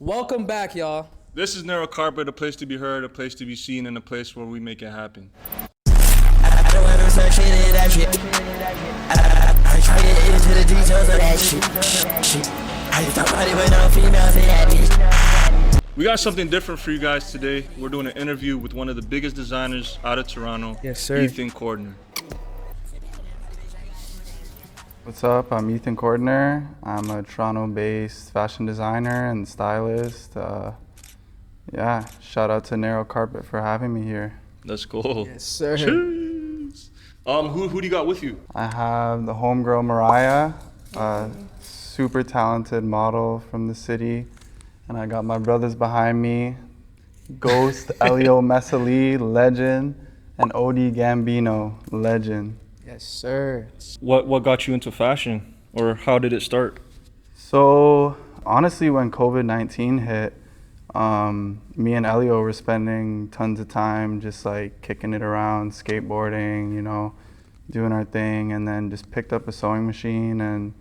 Welcome back, y'all. This is Narrow Carpet, a place to be heard, a place to be seen, and a place where we make it happen. I don't ever search into that shit. I try to get into the details of that shit. I just talk about it with no females in that bitch. We got something different for you guys today. We're doing an interview with one of the biggest designers out of Toronto, Yes, sir. Ethan Cordner. What's up? I'm Ethan Cordner. I'm a Toronto-based fashion designer and stylist. Shout out to Narrow Carpet for having me here. Let's go. Yes, sir. Cheers. Who do you got with you? I have the homegirl Mariah, a super talented model from the city. And I got my brothers behind me, Ghost, Elio Mesali, legend, and OD Gambino, legend. Yes, sir. What got you into fashion, or how did it start? So honestly, when COVID-19 hit, me and Elio were spending tons of time just like kicking it around, skateboarding, doing our thing, and then just picked up a sewing machine and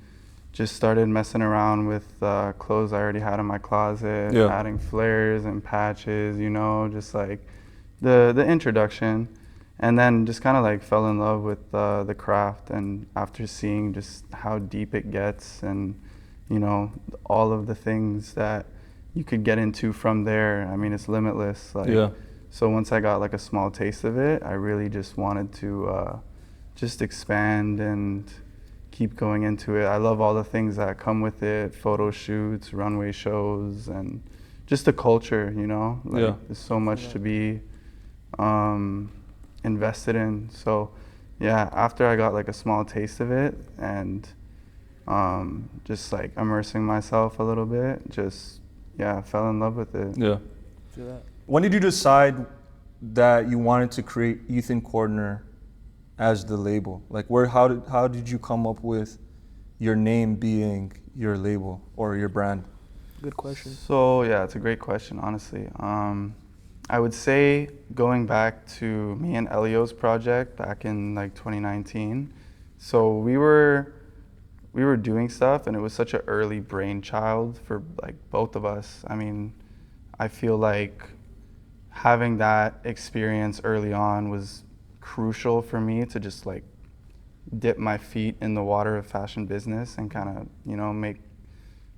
just started messing around with clothes I already had in my closet, adding flares and patches, just like the introduction. And then just kind of like fell in love with the craft, and after seeing just how deep it gets and, all of the things that you could get into from there, I mean, it's limitless. So once I got like a small taste of it, I really just wanted to just expand and keep going into it. I love all the things that come with it, photo shoots, runway shows, and just the culture, There's so much to be invested in. So after I got like a small taste of it and just like immersing myself a little bit, fell in love with it. Feel that. When did you decide that you wanted to create Ethan Cordner as the label? Like how did you come up with your name being your label or your brand? Good question. So it's a great question, honestly. I would say going back to me and Elio's project back in like 2019. So we were doing stuff, and it was such an early brainchild for like both of us. I mean, I feel like having that experience early on was crucial for me to just like dip my feet in the water of fashion business and kind of, make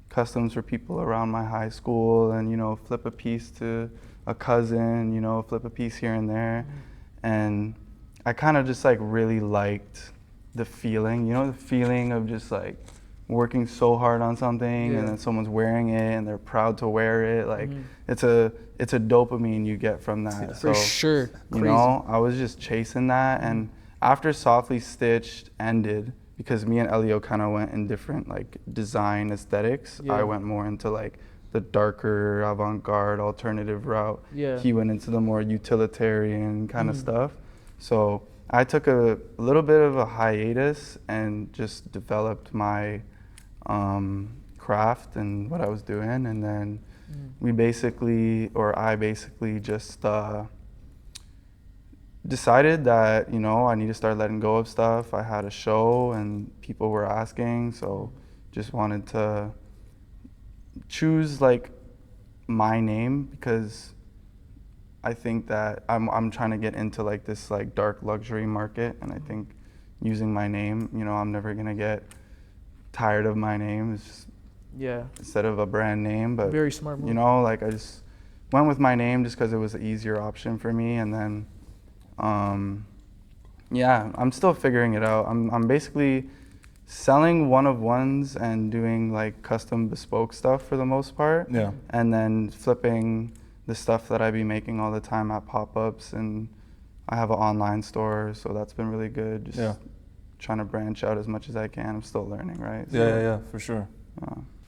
customs for people around my high school and, flip a piece to a cousin, flip a piece here and there. And I kind of just like really liked the feeling, the feeling of just like working so hard on something and then someone's wearing it and they're proud to wear it. Like it's a dopamine you get from that. For sure. Crazy. I was just chasing that. And after Softly Stitched ended, because me and Elio kind of went in different like design aesthetics, I went more into like the darker avant-garde alternative route. He went into the more utilitarian kind of stuff. So I took a little bit of a hiatus and just developed my craft and what I was doing, and then I basically just decided that I need to start letting go of stuff. I had a show and people were asking, so just wanted to choose like my name, because I think that I'm trying to get into like this like dark luxury market, and I think using my name, I'm never gonna get tired of my name. It's just instead of a brand name, but very smart move. Like I just went with my name just because it was the easier option for me, and then I'm still figuring it out. I'm basically selling one-of-ones and doing like custom bespoke stuff for the most part. And then flipping the stuff that I be making all the time at pop-ups, and I have an online store, so that's been really good. Just trying to branch out as much as I can. I'm still learning, right? So, For sure.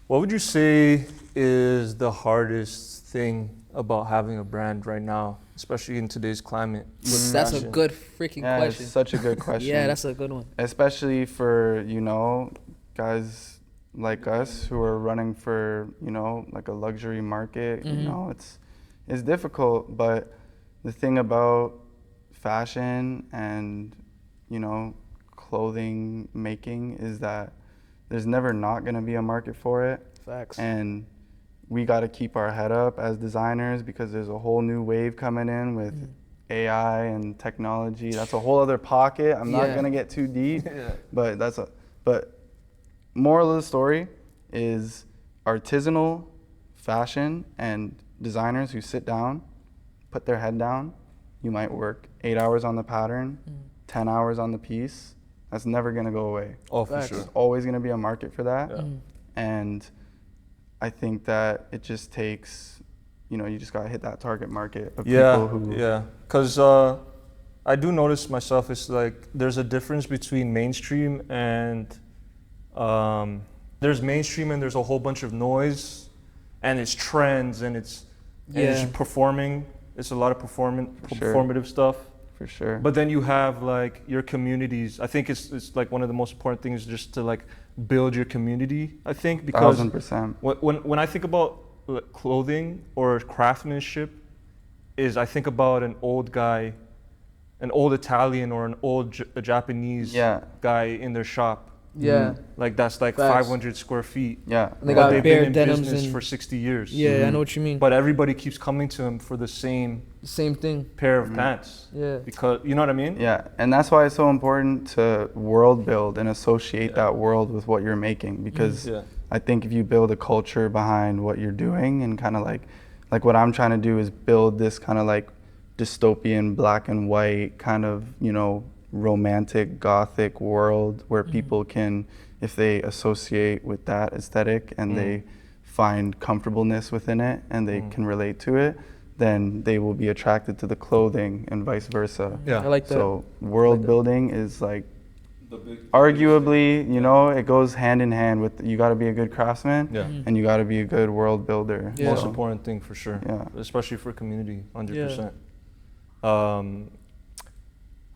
What would you say is the hardest thing about having a brand right now, especially in today's climate? That's a good freaking question. It's such a good question. That's a good one. Especially for, guys like us who are running for, like a luxury market, it's difficult. But the thing about fashion and, clothing making is that there's never not going to be a market for it. Facts. And we got to keep our head up as designers because there's a whole new wave coming in with AI and technology. That's a whole other pocket. I'm not gonna get too deep, but but moral of the story is artisanal fashion and designers who sit down, put their head down. You might work 8 hours on the pattern, 10 hours on the piece. That's never gonna go away. Oh, for sure. There's always gonna be a market for that. And I think that it just takes, you just gotta hit that target market of people who. Yeah, because I do notice myself, it's like there's a difference between mainstream and there's mainstream and there's a whole bunch of noise and it's trends and it's performing. It's a lot of performative stuff. For sure. But then you have like your communities. I think it's like one of the most important things just to like build your community, I think, because 1000%. when I think about clothing or craftsmanship, is I think about an old guy, an old Italian or an old Japanese guy in their shop. Yeah. Like that's like Facts. 500 square feet. Yeah. And they But got they've bare been in denims business and for 60 years. I know what you mean. But everybody keeps coming to him for the same Same thing. pair of pants. Yeah. Because, you know what I mean? Yeah, and that's why it's so important to world build and associate that world with what you're making, because I think if you build a culture behind what you're doing and kind of like what I'm trying to do is build this kind of like dystopian black and white kind of, romantic gothic world where people can, if they associate with that aesthetic and they find comfortableness within it and they can relate to it, then they will be attracted to the clothing and vice versa. Yeah. I like that. So world building is like arguably, it goes hand in hand with, you got to be a good craftsman and you got to be a good world builder. Most important thing for sure. Yeah. Especially for community, 100%.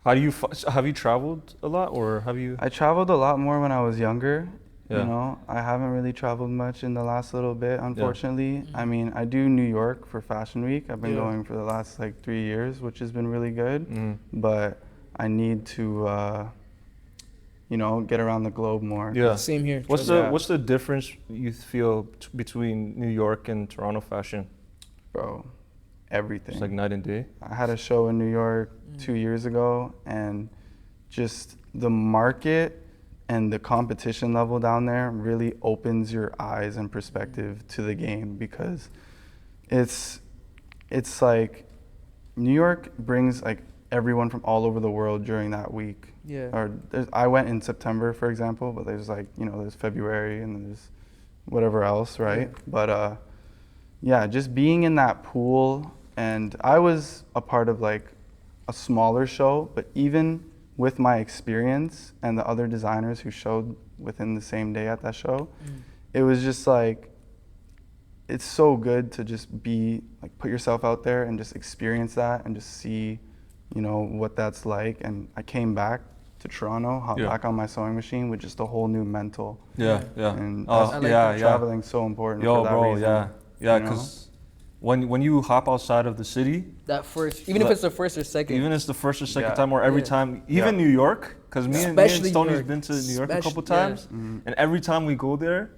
How do you have you traveled a lot, or have you? I traveled a lot more when I was younger. Yeah. I haven't really traveled much in the last little bit, unfortunately. I mean, I do New York for Fashion Week. I've been going for the last like 3 years, which has been really good. But I need to, get around the globe more. Yeah. Same here. What's the difference you feel between New York and Toronto fashion? Bro, everything. It's like night and day. I had a show in New York 2 years ago, and just the market and the competition level down there really opens your eyes and perspective to the game, because it's like New York brings like everyone from all over the world during that week. Yeah. Or I went in September, for example, but there's like, there's February and there's whatever else, right? But just being in that pool, and I was a part of like a smaller show, but even with my experience and the other designers who showed within the same day at that show, it was just like, it's so good to just be like, put yourself out there and just experience that and just see, what that's like. And I came back to Toronto, hopped back on my sewing machine with just a whole new mental. Yeah. And traveling's so important for that reason. Yeah, because when you hop outside of the city, that first, even if it's the first or second, even if it's the first or second time, or every time, even New York, because me and Stoney's been to New York a couple times, and every time we go there,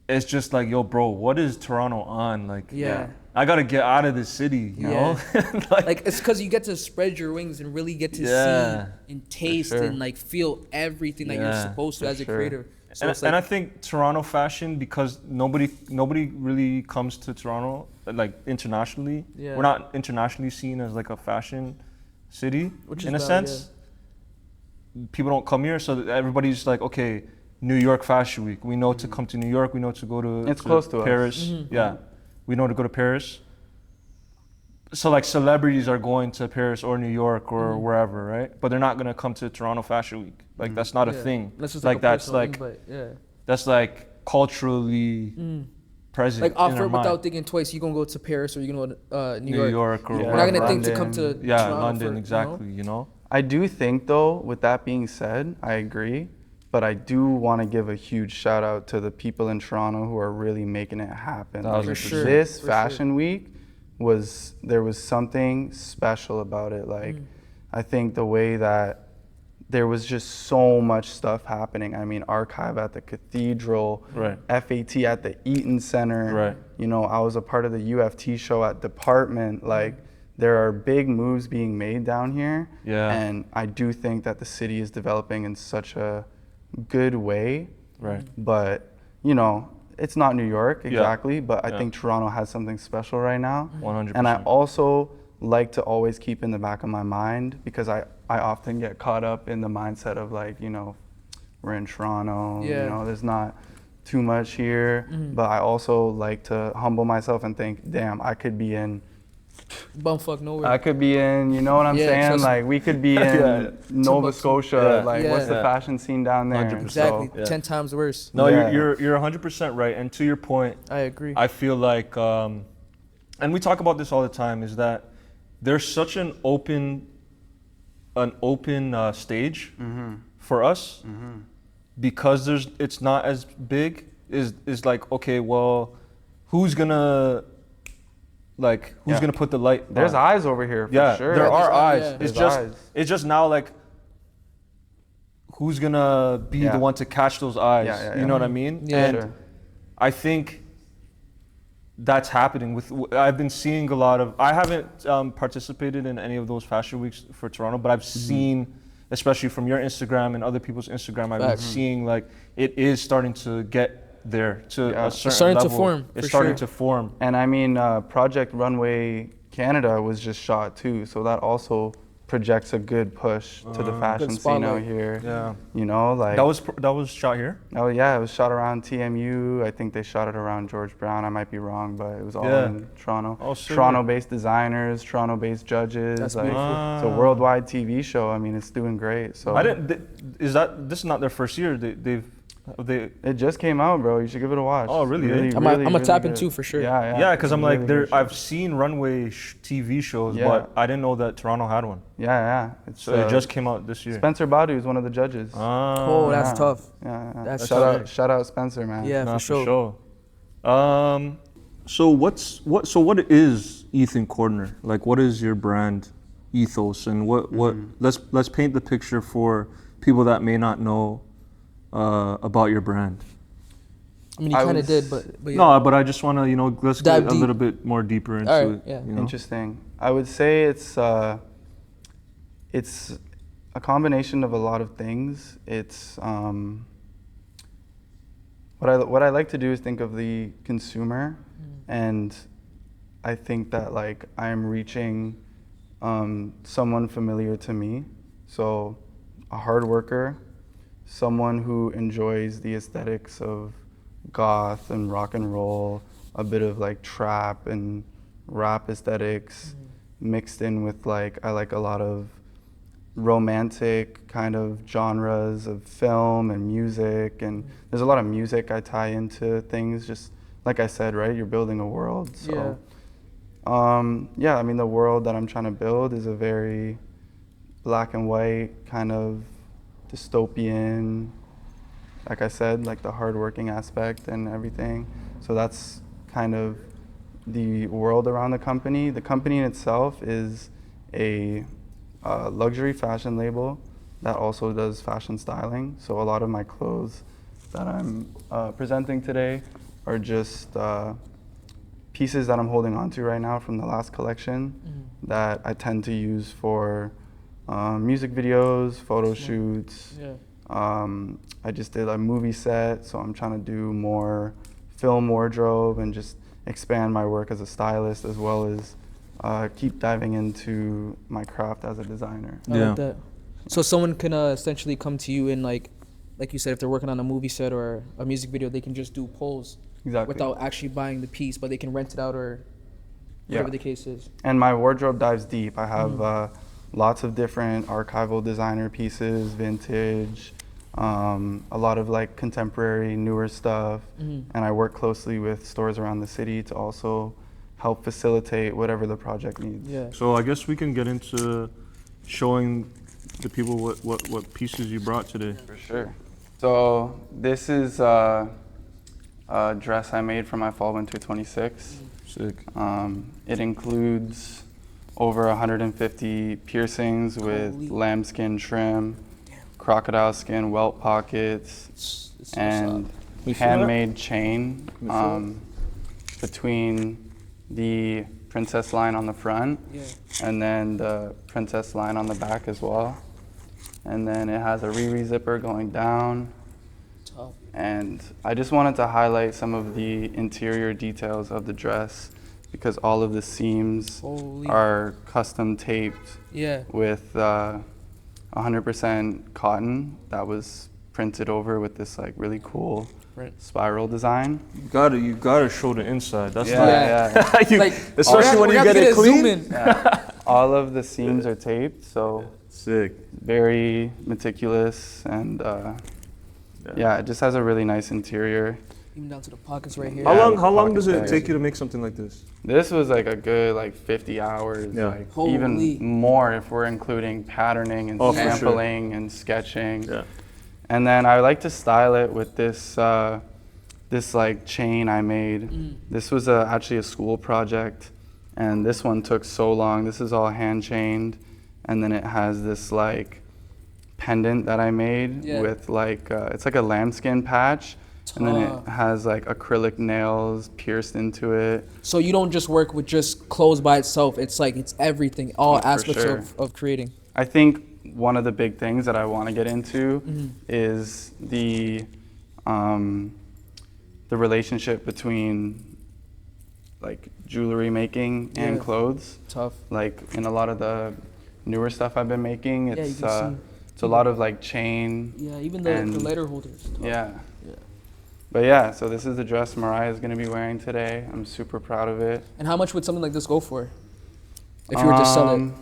it's just like, yo, bro, what is Toronto on? Like, I gotta get out of this city, you know? like it's because you get to spread your wings and really get to see and taste and like feel everything that you're supposed to as a creator. So and I think Toronto fashion, because nobody really comes to Toronto like internationally. We're not internationally seen as like a fashion city, which in a sense. People don't come here, so everybody's like, okay, New York Fashion Week. We know to come to New York. We know to go to close to Paris. us. Yeah, we know to go to Paris. So like celebrities are going to Paris or New York or wherever, right? But they're not gonna come to Toronto Fashion Week. Like that's not a thing. That's just like a that's personal like invite. that's like culturally present. Like in our offer mind. without thinking twice. You gonna go to Paris or you gonna go to New York or we're not gonna think to come to London, Toronto exactly. You know. I do think though, with that being said, I agree. But I do want to give a huge shout out to the people in Toronto who are really making it happen. For sure. This Fashion Week there was something special about it. Like, I think the way that there was just so much stuff happening. I mean, Archive at the Cathedral, Right. FAT at the Eaton Center. Right. You know, I was a part of the UFT show at Department. Like, there are big moves being made down here. Yeah. And I do think that the city is developing in such a good way. Right. But, you know, it's not New York exactly, but I think Toronto has something special right now. 100%. And I also like to always keep in the back of my mind, because I often get caught up in the mindset of like, you know, we're in Toronto, you know, there's not too much here. But I also like to humble myself and think, damn, I could be in bumfuck nowhere. I could be in, you know what I'm saying? Like, we could be in Nova Scotia. Like, what's the fashion scene down there? 100%. Exactly, So, 10 times worse. No, you're 100% right. And to your point, I agree. I feel like, and we talk about this all the time, is that there's such an open stage for us, because it's not as big. Is like, okay, well, who's gonna put the light? There's on? eyes over here, for sure. There are eyes. Yeah. It's just now like, who's gonna be the one to catch those eyes? You know what I mean? Yeah. And I think that's happening I've been seeing a lot of, I haven't participated in any of those fashion weeks for Toronto, but I've seen, especially from your Instagram and other people's Instagram, I've been seeing like it is starting to get there to a certain it's starting level. to form. It's starting to form. And I mean, Project Runway Canada was just shot too, so that also projects a good push to the fashion scene out here. Yeah. You know, like That was shot here? Oh yeah, it was shot around TMU. I think they shot it around George Brown. I might be wrong, but it was all in Toronto. Oh, sick. Toronto-based designers, Toronto-based judges. That's like, beautiful. it's a worldwide TV show. I mean, it's doing great. So this is not their first year. it just came out, bro. You should give it a watch. Oh, really? I'm gonna tap good. into for sure. Yeah, because I'm Really like, good show. I've seen runway TV shows, but I didn't know that Toronto had one. Yeah. It's, So it just came out this year. Spencer Badu is one of the judges. Oh, that's tough. Yeah. That's Shout out Spencer, man. Yeah, Nah, for sure. So what is Ethan Cordner? Like, what is your brand ethos, and what let's paint the picture for people that may not know about your brand. I mean, you kind of did, but yeah. No, but I just want to, let's get a little bit more deeper into it. Yeah. Interesting. I would say it's a combination of a lot of things. It's what I like to do is think of the consumer, and I think that like I'm reaching someone familiar to me. So a hard worker, someone who enjoys the aesthetics of goth and rock and roll, a bit of like trap and rap aesthetics mixed in with like, I like a lot of romantic kind of genres of film and music, and there's a lot of music I tie into things, just like I said, right? You're building a world. So I mean, the world that I'm trying to build is a very black and white kind of dystopian, like I said, like the hardworking aspect and everything. So that's kind of the world around the company. The company in itself is a luxury fashion label that also does fashion styling. So a lot of my clothes that I'm presenting today are just pieces that I'm holding on to right now from the last collection that I tend to use for music videos, photo shoots. I just did a movie set, so I'm trying to do more film wardrobe and just expand my work as a stylist, as well as keep diving into my craft as a designer. I like that. So someone can essentially come to you and like you said, if they're working on a movie set or a music video, they can just do polls without actually buying the piece, but they can rent it out or whatever the case is. And my wardrobe dives deep. I have lots of different archival designer pieces, vintage, a lot of like contemporary, newer stuff. And I work closely with stores around the city to also help facilitate whatever the project needs. Yeah. So I guess we can get into showing the people what pieces you brought today. For sure. So this is a dress I made for my fall winter 26. Sick. It includes over 150 piercings with lambskin trim, crocodile skin welt pockets, and handmade chain between the princess line on the front and then the princess line on the back as well. And then it has a Riri zipper going down. Tough. And I just wanted to highlight some of the interior details of the dress because all of the seams are custom taped with 100% cotton that was printed over with this like really cool spiral design. You gotta show the inside. That's especially when you get it clean. All of the seams are taped, so sick. Very meticulous, and it just has a really nice interior. Even down to the pockets right here. How long does it take you to make something like this? This was like a good 50 hours, even more if we're including patterning and sampling and sketching. Yeah. And then I like to style it with this like chain I made. This was actually a school project, and this one took so long. This is all hand chained, and then it has this like pendant that I made with like it's like a lambskin patch. And then it has like acrylic nails pierced into it. So you don't just work with just clothes by itself. It's like it's everything, all aspects of creating. I think one of the big things that I want to get into is the relationship between like jewelry making and clothes. Tough. Like in a lot of the newer stuff I've been making, it's a lot of like chain. Yeah, even the letter holders. Yeah. But so this is the dress Mariah is going to be wearing today. I'm super proud of it. And how much would something like this go for? If you were to sell it?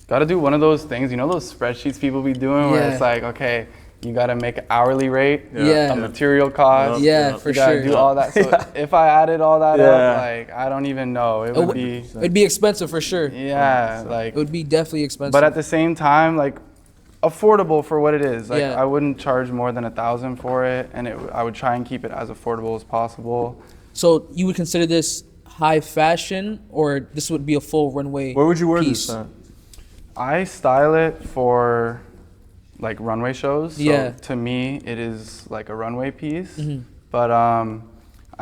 Got to do one of those things, you know those spreadsheets people be doing where it's like, okay, you got to make an hourly rate, a material cost. For sure. Do all that. So if I added all that up, like I don't even know. It'd be expensive for sure. Yeah, like it would be definitely expensive. But at the same time, like affordable for what it is. Like I wouldn't charge more than $1,000 for it, and I would try and keep it as affordable as possible. So you would consider this high fashion, or this would be a full runway? Where would you wear this at? I style it for like runway shows. So to me, it is like a runway piece. But I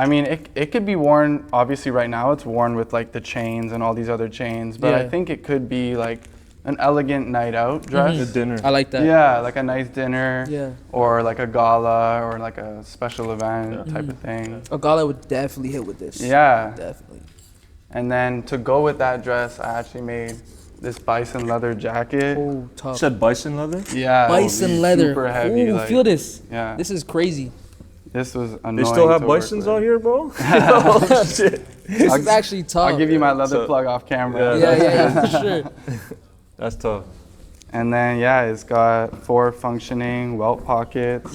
mean, it could be worn. Obviously, right now it's worn with like the chains and all these other chains. But I think it could be like an elegant night out dress. A dinner. I like that. Yeah, like a nice dinner. Or like a gala or like a special event type of thing. A gala would definitely hit with this. Yeah. Definitely. And then to go with that dress, I actually made this bison leather jacket. Oh, tough. You said bison leather? Yeah. Bison leather. Super heavy. Ooh, feel this. Yeah. This is crazy. This was annoying. They still have bisons out here, bro? This is actually tough. I'll give you my leather plug off camera. Yeah, for sure. That's tough. And then it's got 4 functioning welt pockets.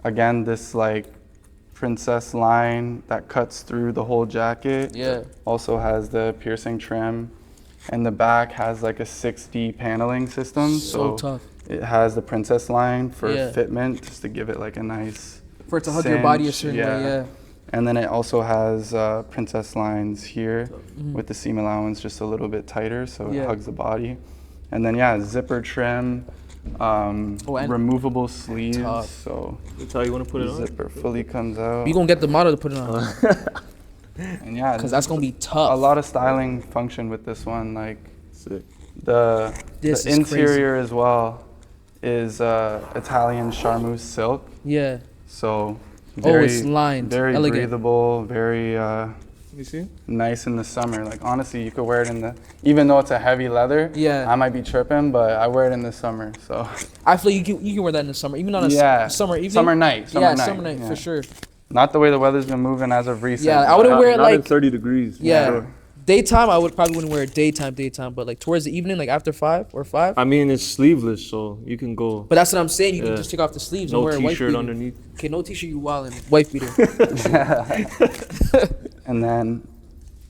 Again, this like princess line that cuts through the whole jacket. Also has the piercing trim. And the back has like a 6D paneling system. So tough. It has the princess line for fitment, just to give it like a nice for it to hug your body a certain way, And then it also has princess lines here with the seam allowance just a little bit tighter, so it hugs the body. And then zipper trim, removable sleeves. Tough. So that's how you want to put it on? Zipper fully comes out. You gonna get the model to put it on. And because that's gonna be tough. A lot of styling function with this one, like sick. The interior as well is Italian charmeuse silk. So it's lined. Very elegant. breathable, very you see? Nice in the summer. Like honestly, you could wear it even though it's a heavy leather. I might be tripping, but I wear it in the summer. So I feel you can wear that in the summer, even on a summer evening. Summer night. Summer night for sure. Not the way the weather's been moving as of recent. I wouldn't wear it not like at 30 degrees. Daytime, I probably wouldn't wear it daytime, but like towards the evening, like after 5 or 5. I mean, it's sleeveless, so you can go. But that's what I'm saying. You can just take off the sleeves and wear a white beater. No t-shirt underneath. Okay, no t-shirt, you wildin'. White beater. And then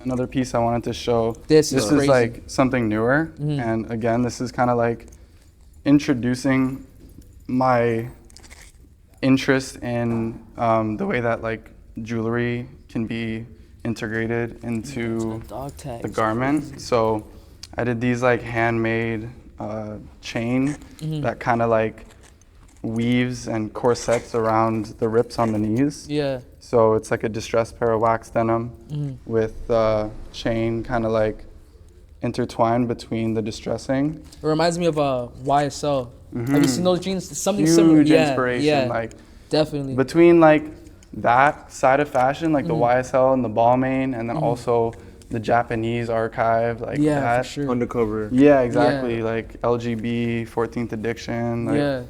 another piece I wanted to show. This is crazy. Like something newer, and again, this is kind of like introducing my interest in the way that like jewelry can be integrated into the garment. So I did these like handmade chain that kind of like weaves and corsets around the rips on the knees. Yeah. So it's like a distressed pair of wax denim with chain kind of like intertwined between the distressing. It reminds me of YSL. Have you seen those jeans? Something Huge similar. inspiration. Yeah, Like definitely. between like that side of fashion, like the YSL and the Balmain, and then also the Japanese archive, like that. For sure. Undercover. Yeah, exactly. Like LGB, 14th Addiction. Like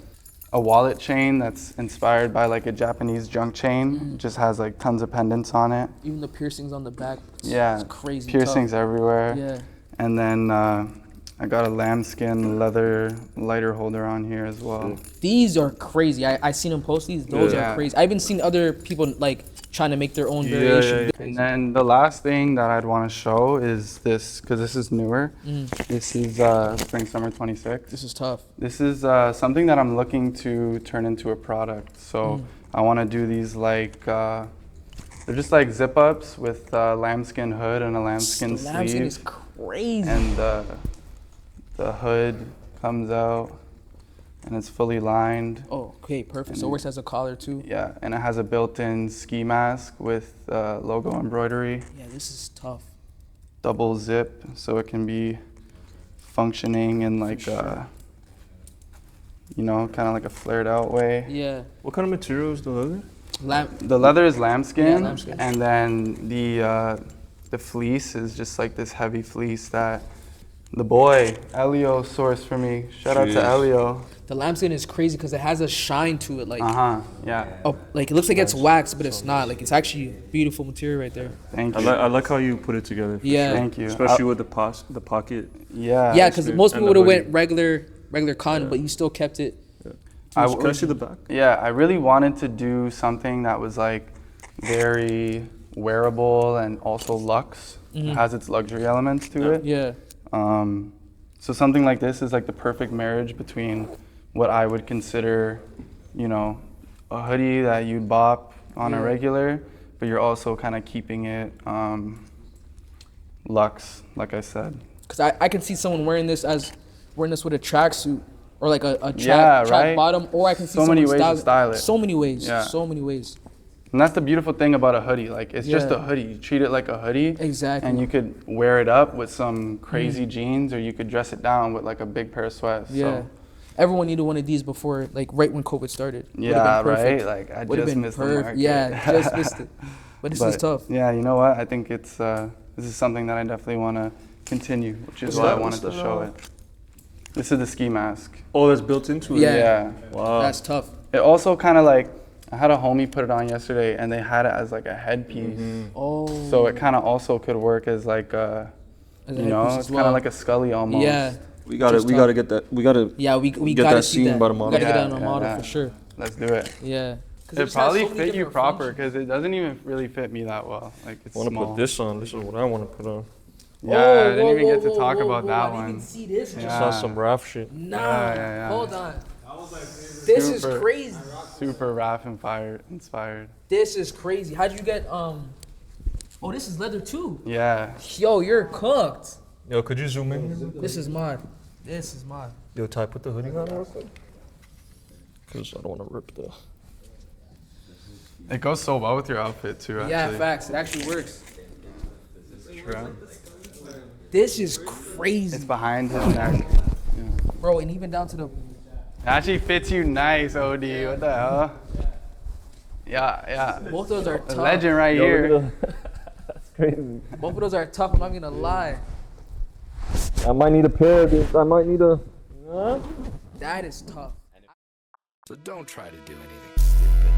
a wallet chain that's inspired by like a Japanese junk chain. Just has like tons of pendants on it. Even the piercings on the back. It's crazy. Piercings tough. everywhere. Yeah. And then I got a lambskin leather lighter holder on here as well. These are crazy. I seen them post these. Those are crazy. I even seen other people like trying to make their own variation. And then the last thing that I'd want to show is this, because this is newer. This is Spring Summer 26. This is tough. This is something that I'm looking to turn into a product. So I want to do these like, they're just like zip ups with a lambskin hood and a lambskin sleeve. Lambskin is crazy. And the hood comes out and it's fully lined. Oh, okay, perfect. So it works as a collar too. Yeah, and it has a built-in ski mask with logo embroidery. Yeah, this is tough. Double zip, so it can be functioning in like you know, kind of like a flared out way. Yeah. What kind of material is the leather? The leather is lambskin, Yeah, lambskin. and then the fleece is just like this heavy fleece that the boy Elio sourced for me. Shout out to Elio. The lambskin is crazy because it has a shine to it, like Yeah. like it looks like it's wax, but it's not. Like it's actually beautiful material right there. Thank you. I like how you put it together. Yeah. Thank you. Especially with the pocket. Yeah. Yeah, because most people would have hoodie. went regular cotton, but you still kept it. Can I see the back? Yeah, I really wanted to do something that was like very wearable and also luxe. It has its luxury elements to it. Yeah. So something like this is like the perfect marriage between what I would consider, you know, a hoodie that you'd bop on a regular, but you're also kind of keeping it luxe, like I said. Because I can see someone wearing this with a tracksuit or like a track bottom, or I can see so many someone ways to style it. So many ways. Yeah. So many ways. And that's the beautiful thing about a hoodie. Like, it's just a hoodie. You treat it like a hoodie. Exactly. And you could wear it up with some crazy jeans, or you could dress it down with like a big pair of sweats. Yeah. So. Everyone needed one of these before, like right when COVID started. Yeah, right? Like, I just missed the market. Yeah, just missed it. But this is tough. Yeah, you know what? I think it's this is something that I definitely want to continue, which is why I wanted to show it. This is the ski mask. Oh, that's built into it? Yeah. Wow. That's tough. It also kind of like, I had a homie put it on yesterday, and they had it as like a headpiece. Oh. So it kind of also could work as like a, you know, it's kind of like a Scully almost. Yeah. We gotta get that. We gotta. Yeah, we get gotta that see seen that. by the We model. gotta get that on a model for sure. Let's do it. Yeah. It probably fit you proper because it doesn't even really fit me that well. Like, it's I want to small. put this on. This is what I want to put on. Yeah, I didn't even get to talk about that I didn't one. even see this. I saw some Raf shit. Nah. Yeah. Hold on. This is crazy. Super Raf inspired. This is crazy. How'd you get Oh, this is leather too. Yeah. Yo, you're cooked. Yo, could you zoom in? This is mine. This is mine. Yo, Ty, put the hoodie on real quick. Because I don't want to rip the... It goes so well with your outfit too, actually. Yeah, facts. It actually works. True. This is crazy. It's behind his neck. Bro, and even down to the... It actually fits you nice, OD. What the hell? Yeah. Both of those are A tough. legend right here. That's crazy. Both of those are tough. I'm not gonna lie. I might need a pair of this. I might need a... That is tough. So don't try to do anything stupid.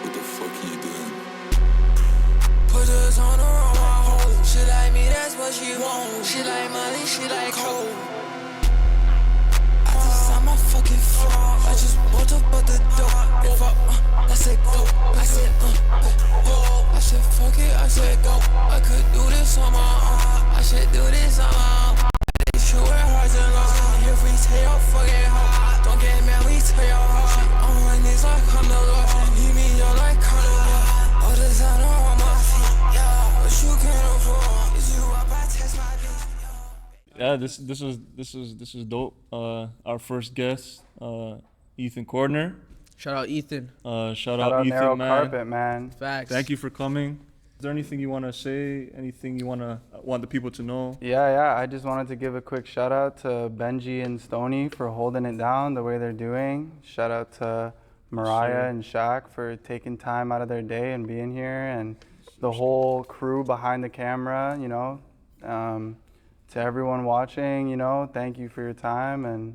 What the fuck you doing? Put us on the wrong hole. She like me, that's what she want. She like money, she like cold. I just saw my fucking phone. I just walked up at the door. If I said go. I said I said fuck it, I said go. I could do this on my own. I should do this on my own. They should wear hearts and lungs. If we tell your fucking hoe, don't get mad, we tell your hoe. On my knees like I'm the Lord. Yeah, this was dope. Our first guest, Ethan Cordner. Shout out Ethan. Shout out Ethan, Narrow man. Carpet, man. Facts. Thank you for coming. Is there anything you want to say? Anything you want the people to know? Yeah. I just wanted to give a quick shout out to Benji and Stoney for holding it down the way they're doing. Shout out to Mariah and Shaq for taking time out of their day and being here, and the whole crew behind the camera, you know. To everyone watching, you know, thank you for your time, and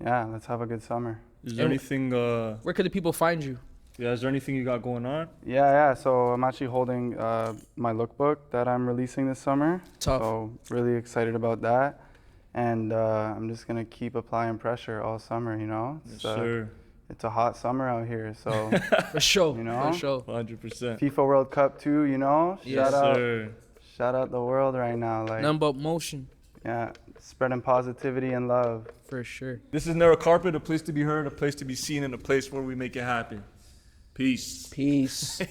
yeah, let's have a good summer. Is there anything? Where could the people find you? Yeah, is there anything you got going on? Yeah. So I'm actually holding my lookbook that I'm releasing this summer. Tough. So really excited about that, and I'm just gonna keep applying pressure all summer. You know, Yes, sir. It's a hot summer out here, so For sure. you know, For sure. 100%. FIFA World Cup too. You know, Yes, shout out the world right now. Like, None but motion. yeah, spreading positivity and love. For sure. This is Narrow Carpet, a place to be heard, a place to be seen, and a place where we make it happen. Peace. Peace.